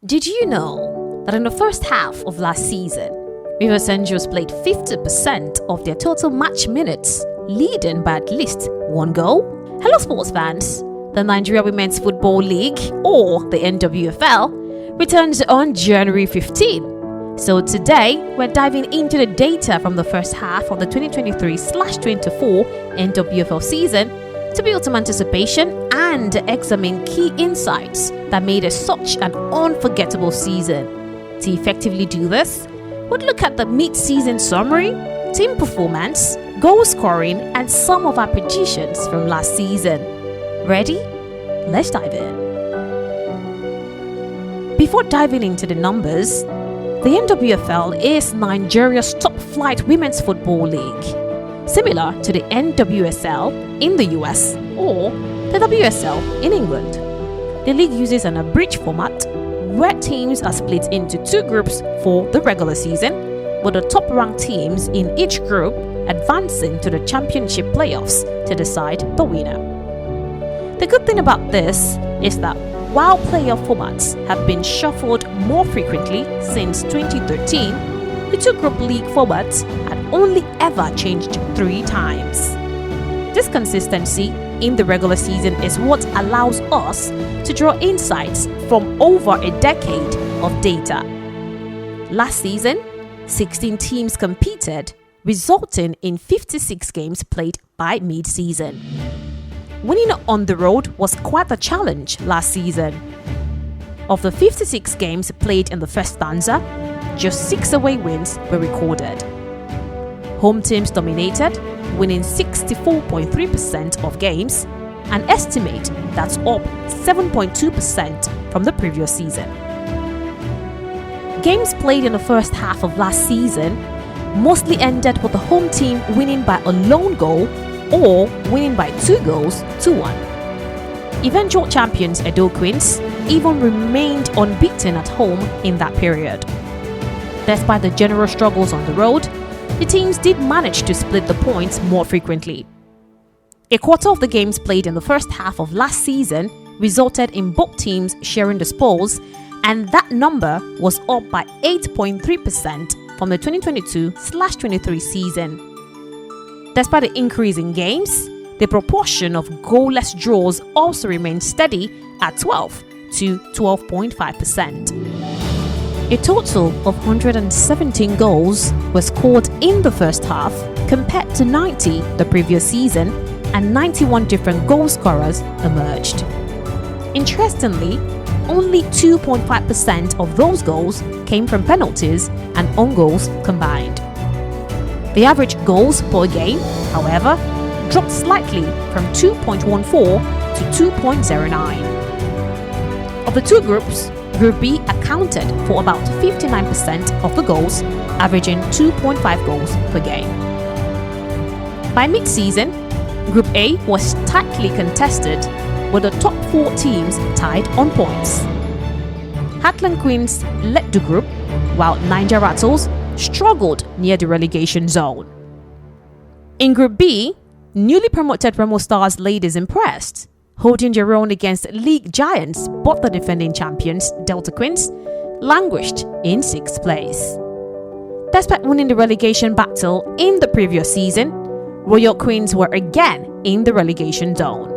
Did you know that in the first half of last season, Rivers Angels played 50% of their total match minutes, leading by at least one goal? Hello sports fans, the Nigerian Women's Football League, or the NWFL, returns on January 15. So today, we're diving into the data from the first half of the 2023/24 NWFL season to build some anticipation and examine key insights that made it such an unforgettable season. To effectively do this, we'll look at the mid-season summary, team performance, goal scoring, and some of our predictions from last season. Ready? Let's dive in. Before diving into the numbers, the NWFL is Nigeria's top-flight women's football league, similar to the NWSL in the US or the WSL in England. The league uses an abridged format where teams are split into two groups for the regular season, with the top-ranked teams in each group advancing to the championship playoffs to decide the winner. The good thing about this is that while playoff formats have been shuffled more frequently since 2013, the two-group league formats had only ever changed 3 times. This consistency in the regular season is what allows us to draw insights from over a decade of data. Last season, 16 teams competed, resulting in 56 games played by mid-season. Winning on the road was quite a challenge last season. Of the 56 games played in the first stanza, just 6 away wins were recorded. Home teams dominated, winning 64.3% of games, an estimate that's up 7.2% from the previous season. Games played in the first half of last season mostly ended with the home team winning by a lone goal or winning by 2 goals to 1. Eventual champions Edo Queens even remained unbeaten at home in that period. Despite the general struggles on the road, the teams did manage to split the points more frequently. A quarter of the games played in the first half of last season resulted in both teams sharing the spoils, and that number was up by 8.3% from the 2022/23 season. Despite the increase in games, the proportion of goalless draws also remained steady at 12 to 12.5%. A total of 117 goals were scored in the first half compared to 90 the previous season, and 91 different goal scorers emerged. Interestingly, only 2.5% of those goals came from penalties and own goals combined. The average goals per game, however, dropped slightly from 2.14 to 2.09. Of the two groups, Group B accounted for about 59% of the goals, averaging 2.5 goals per game. By mid-season, Group A was tightly contested, with the top 4 teams tied on points. Heartland Queens led the group, while Niger Rattles struggled near the relegation zone. In Group B, newly promoted Remo Stars ladies impressed, holding their own against league giants, but the defending champions, Delta Queens, languished in 6th place. Despite winning the relegation battle in the previous season, Royal Queens were again in the relegation zone.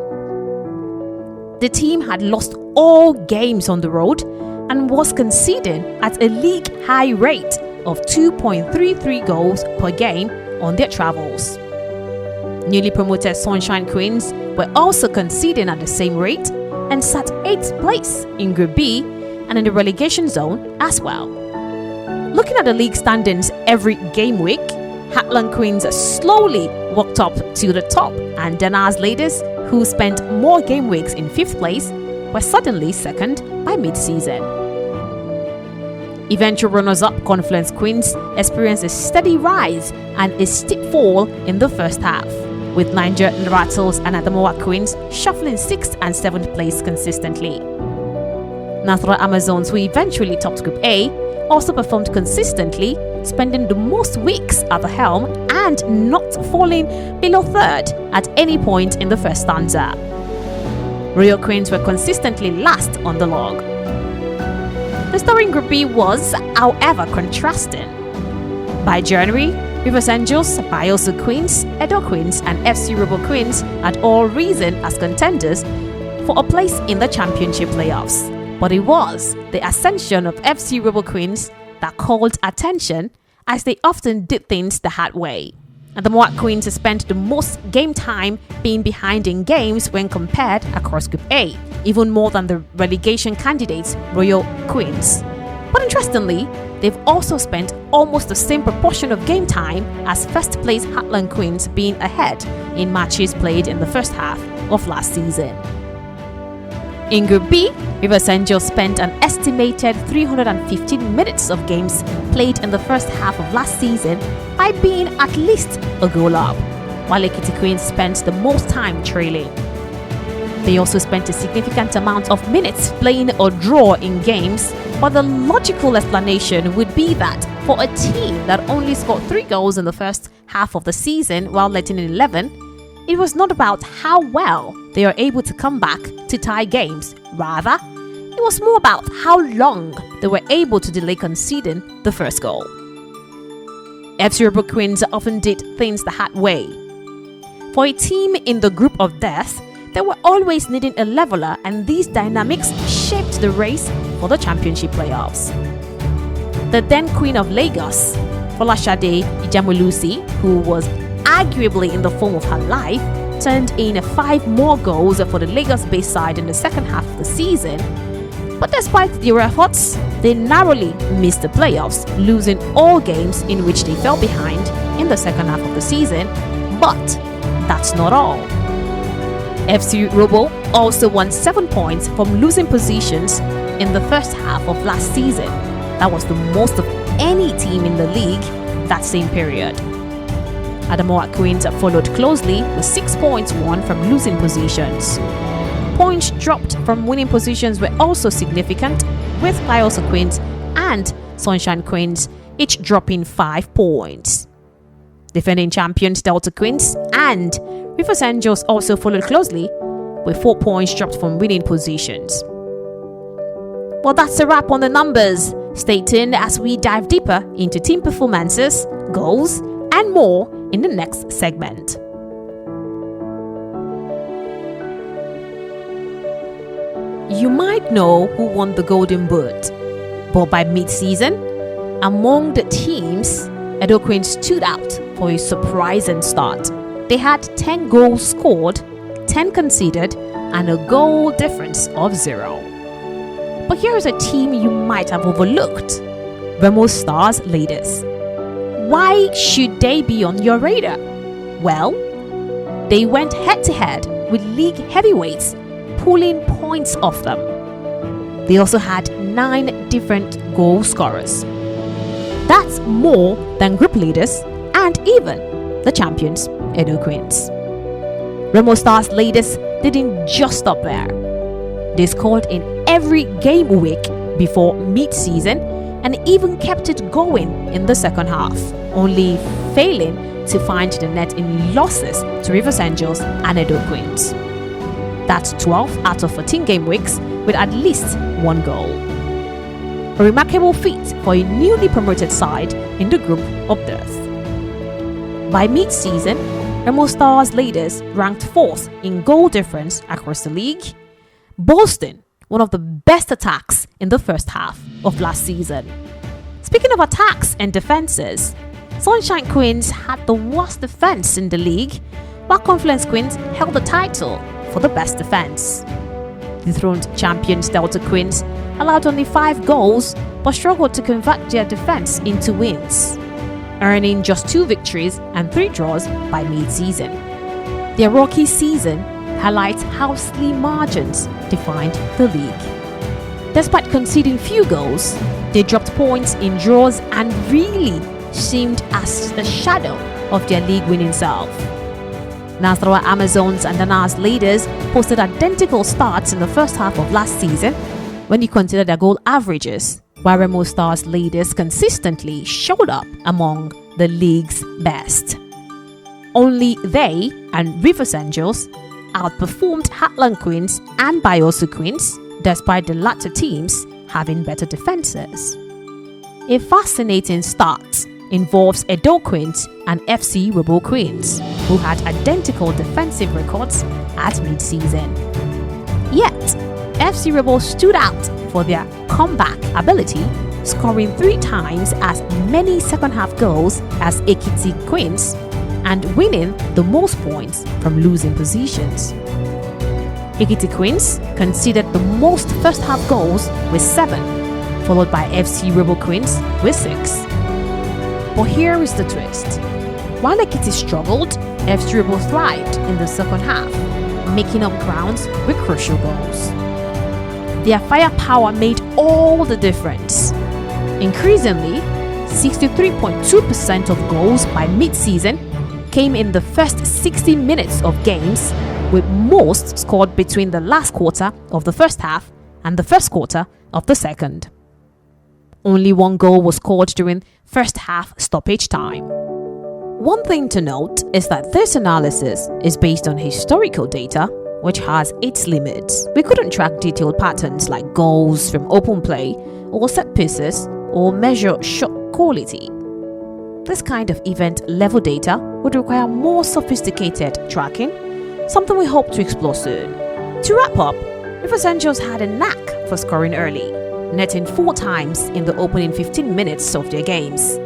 The team had lost all games on the road and was conceding at a league high rate of 2.33 goals per game on their travels. Newly promoted Sunshine Queens were also conceding at the same rate and sat 8th place in Group B and in the relegation zone as well. Looking at the league standings every game week, Heartland Queens slowly walked up to the top, and Denars Ladies, who spent more game weeks in 5th place, were suddenly second by mid-season. Eventual runners-up Confluence Queens experienced a steady rise and a steep fall in the first half, with Niger Rattles and Adamawa Queens shuffling 6th and 7th place consistently. Natural Amazons, who eventually topped Group A, also performed consistently, spending the most weeks at the helm and not falling below 3rd at any point in the first stanza. Royal Queens were consistently last on the log. The story in Group B was, however, contrasting. By January, Rivers Angels, Bayelsa Queens, Edo Queens, and FC Robo Queens had all risen as contenders for a place in the championship playoffs. But it was the ascension of FC Robo Queens that called attention, as they often did things the hard way. And the Moat Queens spent the most game time being behind in games when compared across Group A, even more than the relegation candidates Royal Queens. But interestingly, they've also spent almost the same proportion of game time as first place Heartland Queens, being ahead in matches played in the first half of last season. In Group B, Rivers Angels spent an estimated 315 minutes of games played in the first half of last season by being at least a goal up, while Ekiti Queens spent the most time trailing. They also spent a significant amount of minutes playing or draw in games, but the logical explanation would be that for a team that only scored 3 goals in the first half of the season while letting in 11, it was not about how well they are able to come back to tie games. Rather, it was more about how long they were able to delay conceding the first goal. FC Robo Queens often did things the hard way. For a team in the group of death, they were always needing a leveler, and these dynamics shaped the race for the championship playoffs. The then Queen of Lagos, Folashade Ijamolusi, who was arguably in the form of her life, turned in 5 more goals for the Lagos-based side in the second half of the season. But despite their efforts, they narrowly missed the playoffs, losing all games in which they fell behind in the second half of the season. But that's not all. FC Robo also won 7 points from losing positions in the first half of last season. That was the most of any team in the league that same period. Adamawa Queens followed closely with 6 points won from losing positions. Points dropped from winning positions were also significant, with Bayelsa Queens and Sunshine Queens each dropping 5 points. Defending champions Delta Queens and Rivers Angels also followed closely, with 4 points dropped from winning positions. Well, that's a wrap on the numbers. Stay tuned as we dive deeper into team performances, goals, and more in the next segment. You might know who won the Golden Boot, but by mid-season, among the teams, Edo Queens stood out for a surprising start. They had 10 goals scored, 10 conceded, and a goal difference of 0. But here's a team you might have overlooked: Remo Stars Ladies. Why should they be on your radar? Well, they went head-to-head with league heavyweights, pulling points off them. They also had 9 different goal scorers. That's more than group leaders and even the champions, Edo Queens. Remo Stars Ladies didn't just stop there. They scored in every game week before mid-season and even kept it going in the second half, only failing to find the net in losses to Rivers Angels and Edo Queens. That's 12 out of 14 game weeks with at least 1 goal. A remarkable feat for a newly promoted side in the group of death. By mid-season, Remo Stars Ladies ranked 4th in goal difference across the league, boasting one of the best attacks in the first half of last season. Speaking of attacks and defenses, Sunshine Queens had the worst defense in the league, while Confluence Queens held the title for the best defense. Dethroned champions Delta Queens allowed only 5 goals but struggled to convert their defense into wins, earning just 2 victories and 3 draws by mid-season. Their rocky season highlights how slim margins defined the league. Despite conceding few goals, they dropped points in draws and really seemed as the shadow of their league-winning self. Nasarawa Amazons and Danas Ladies posted identical starts in the first half of last season when you consider their goal averages, while Remo Stars Ladies consistently showed up among the league's best. Only they and Rivers Angels outperformed Heartland Queens and Bayelsa Queens, despite the latter teams having better defenses. A fascinating start involves Edo Queens and FC Rebel Queens, who had identical defensive records at mid-season. Yet, FC Rebel stood out for their comeback ability, scoring 3 times as many second-half goals as Ekiti Queens and winning the most points from losing positions. Ekiti Queens conceded the most first-half goals with 7, followed by FC Rebel Queens with 6. But here is the twist. While Ekiti struggled, FC Rebel thrived in the second half, making up grounds with crucial goals. Their firepower made all the difference. Increasingly, 63.2% of goals by mid-season came in the first 60 minutes of games, with most scored between the last quarter of the first half and the first quarter of the second. Only 1 goal was scored during first half stoppage time. One thing to note is that this analysis is based on historical data, which has its limits. We couldn't track detailed patterns like goals from open play or set pieces or measure shot quality. This kind of event-level data would require more sophisticated tracking, something we hope to explore soon. To wrap up, Rivers Angels had a knack for scoring early, netting 4 times in the opening 15 minutes of their games.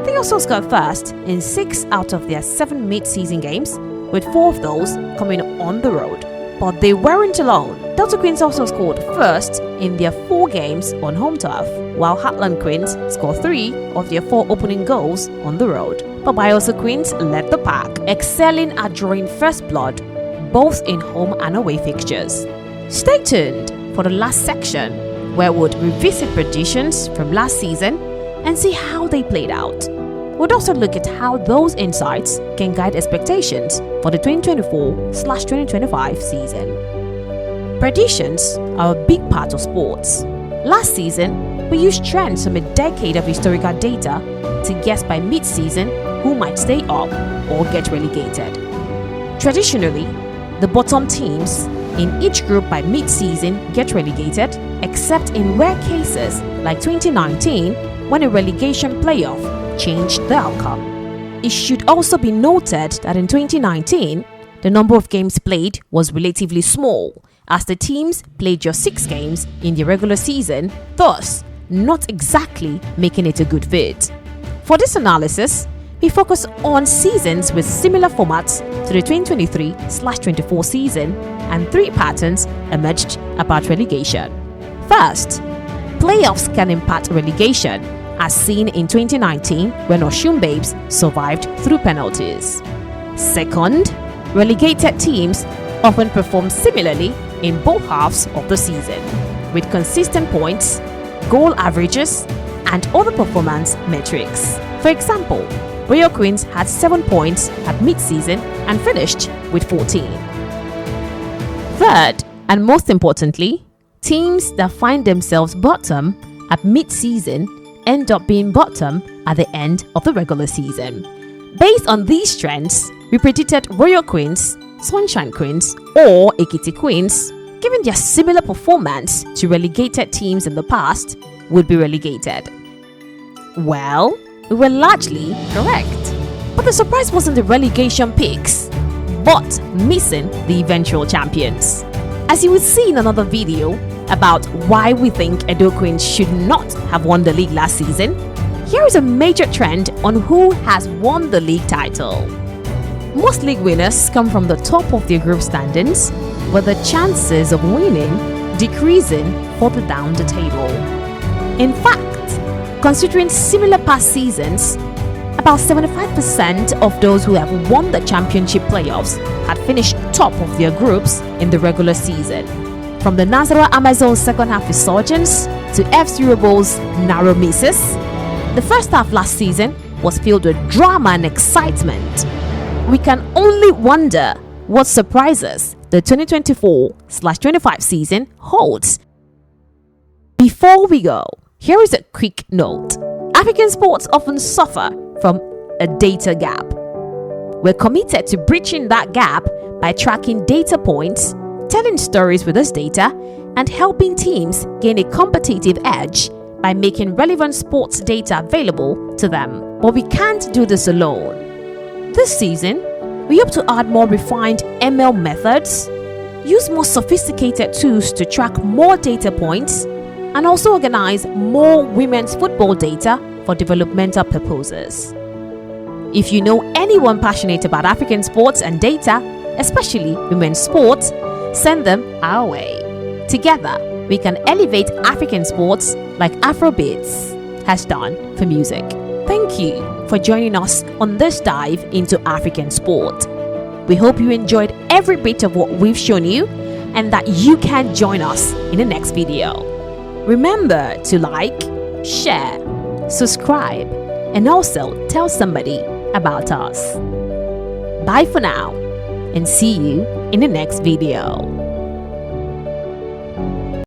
They also scored first in 6 out of their 7 mid-season games, with 4 of those coming on the road. But they weren't alone. Delta Queens also scored first in their 4 games on home turf, while Heartland Queens scored 3 of their 4 opening goals on the road. But Bayelsa Queens led the pack, excelling at drawing first blood, both in home and away fixtures. Stay tuned for the last section, where we'll revisit predictions from last season and see how they played out. We'll also look at how those insights can guide expectations for the 2024/2025 season. Predictions are a big part of sports. Last season, we used trends from a decade of historical data to guess by mid-season who might stay up or get relegated. Traditionally, the bottom teams in each group by mid-season get relegated, except in rare cases like 2019 when a relegation playoff changed the outcome. It should also be noted that in 2019, the number of games played was relatively small, as the teams played just 6 games in the regular season, thus not exactly making it a good fit. For this analysis, we focus on seasons with similar formats to the 2023/24 season, and 3 patterns emerged about relegation. First, playoffs can impact relegation, as seen in 2019 when Oshun Babes survived through penalties. Second, relegated teams often perform similarly in both halves of the season, with consistent points, goal averages, and other performance metrics. For example, Royal Queens had 7 points at mid-season and finished with 14. Third, and most importantly, teams that find themselves bottom at mid-season end up being bottom at the end of the regular season. Based on these trends, we predicted Royal Queens, Sunshine Queens, or Ekiti Queens, given their similar performance to relegated teams in the past, would be relegated. Well, we were largely correct. But the surprise wasn't the relegation picks, but missing the eventual champions. As you will see in another video about why we think Edo Queens should not have won the league last season, here is a major trend on who has won the league title. Most league winners come from the top of their group standings, with the chances of winning decreasing further down the table. In fact, considering similar past seasons, about 75% of those who have won the championship playoffs had finished top of their groups in the regular season. From the Nasarawa Amazon second half resurgence to FC Rebels' narrow misses, the first half last season was filled with drama and excitement. We can only wonder what surprises the 2024/25 season holds. Before we go, here is a quick note. African sports often suffer from a data gap. We're committed to bridging that gap by tracking data points, telling stories with this data, and helping teams gain a competitive edge by making relevant sports data available to them. But we can't do this alone. This season, we hope to add more refined ML methods, use more sophisticated tools to track more data points, and also organize more women's football data for developmental purposes. If you know anyone passionate about African sports and data, especially women's sports, send them our way. Together, we can elevate African sports like Afrobeats has done for music. Thank you for joining us on this dive into African sport. We hope you enjoyed every bit of what we've shown you and that you can join us in the next video. Remember to like, share, subscribe, and also tell somebody about us. Bye for now, and see you in the next video.